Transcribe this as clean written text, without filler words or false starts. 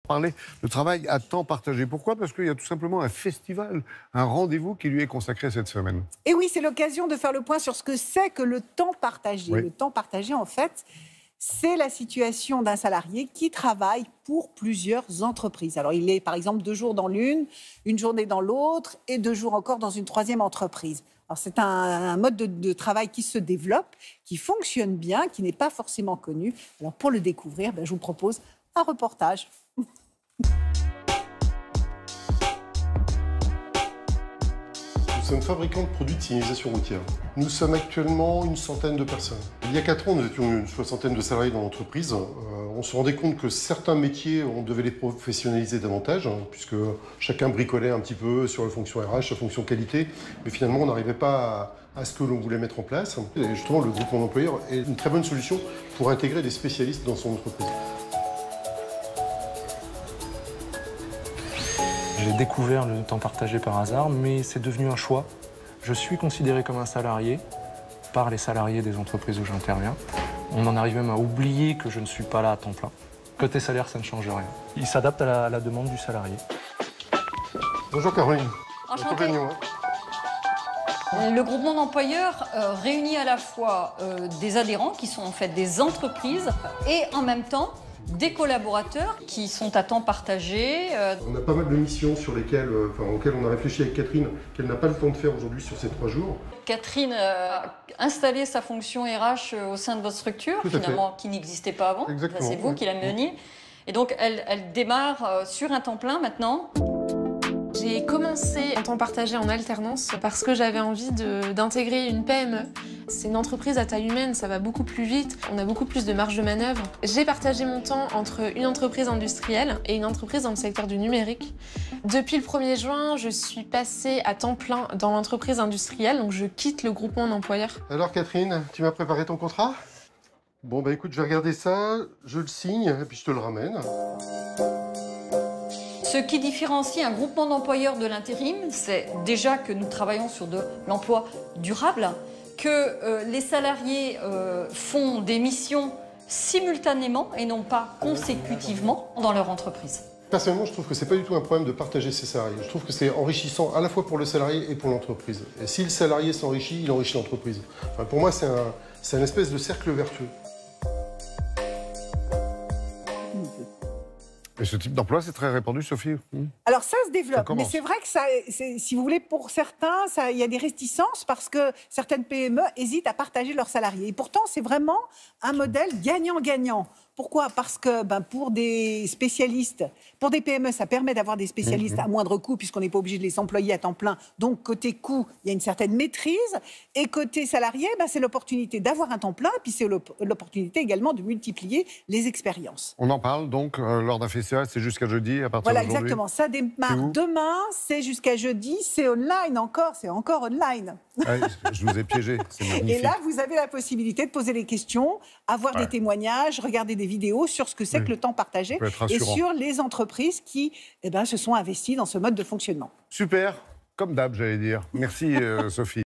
Parler de travail à temps partagé. Pourquoi? Parce qu'il y a tout simplement un festival, un rendez-vous qui lui est consacré cette semaine. Et oui, c'est l'occasion de faire le point sur ce que c'est que le temps partagé. Oui. Le temps partagé, en fait, c'est la situation d'un salarié qui travaille pour plusieurs entreprises. Alors, il est, par exemple, 2 jours dans l'une, une journée dans l'autre et 2 jours encore dans une troisième entreprise. Alors, c'est un mode de travail qui se développe, qui fonctionne bien, qui n'est pas forcément connu. Alors, pour le découvrir, je vous propose un reportage. Nous sommes fabricants de produits de signalisation routière. Nous sommes actuellement une centaine de personnes. Il y a 4 ans, nous étions une soixantaine de salariés dans l'entreprise. On se rendait compte que certains métiers, on devait les professionnaliser davantage, puisque chacun bricolait un petit peu sur la fonction RH, la fonction qualité, mais finalement, on n'arrivait pas à ce que l'on voulait mettre en place. Et justement, le groupement d'employeurs est une très bonne solution pour intégrer des spécialistes dans son entreprise. J'ai découvert le temps partagé par hasard, mais c'est devenu un choix. Je suis considéré comme un salarié par les salariés des entreprises où j'interviens. On en arrive même à oublier que je ne suis pas là à temps plein. Côté salaire, ça ne change rien. Il s'adapte à la demande du salarié. Bonjour Caroline. Enchantée. Le groupement d'employeurs réunit à la fois des adhérents qui sont en fait des entreprises et en même temps des collaborateurs qui sont à temps partagé. On a pas mal de missions auxquelles on a réfléchi avec Catherine, qu'elle n'a pas le temps de faire aujourd'hui sur ces 3 jours. Catherine a installé sa fonction RH au sein de votre structure, finalement, qui n'existait pas avant. Exactement. C'est vous qui la meniez. Et donc, elle démarre sur un temps plein maintenant. J'ai commencé en temps partagé en alternance parce que j'avais envie d'intégrer une PME. C'est une entreprise à taille humaine, ça va beaucoup plus vite, on a beaucoup plus de marge de manœuvre. J'ai partagé mon temps entre une entreprise industrielle et une entreprise dans le secteur du numérique. Depuis le 1er juin, je suis passée à temps plein dans l'entreprise industrielle, donc je quitte le groupement d'employeurs. Alors Catherine, tu m'as préparé ton contrat? Bon écoute, je vais regarder ça, je le signe et puis je te le ramène. Ce qui différencie un groupement d'employeurs de l'intérim, c'est déjà que nous travaillons sur de l'emploi durable, que les salariés font des missions simultanément et non pas consécutivement dans leur entreprise. Personnellement, je trouve que c'est pas du tout un problème de partager ses salariés. Je trouve que c'est enrichissant à la fois pour le salarié et pour l'entreprise. Et si le salarié s'enrichit, il enrichit l'entreprise. Enfin, pour moi, c'est un espèce de cercle vertueux. Et ce type d'emploi, c'est très répandu, Sophie? Alors ça se développe, mais commence. c'est vrai que ça, si vous voulez, pour certains, il y a des réticences parce que certaines PME hésitent à partager leurs salariés. Et pourtant, c'est vraiment un modèle gagnant-gagnant. Pourquoi? Parce que pour des spécialistes, pour des PME, ça permet d'avoir des spécialistes à moindre coût puisqu'on n'est pas obligé de les employer à temps plein. Donc, côté coût, il y a une certaine maîtrise. Et côté salarié, c'est l'opportunité d'avoir un temps plein, puis c'est l'opportunité également de multiplier les expériences. On en parle donc lors d'un festival, c'est jusqu'à jeudi à partir Voilà, d'aujourd'hui. exactement. Ça démarre demain, c'est jusqu'à jeudi, c'est online encore, c'est encore online. Ouais, je vous ai piégé, c'est magnifique. Et là, vous avez la possibilité de poser des questions, avoir des témoignages, regarder des vidéos sur ce que c'est que le temps partagé et sur les entreprises qui se sont investies dans ce mode de fonctionnement. Super, comme d'hab, j'allais dire. Merci Sophie.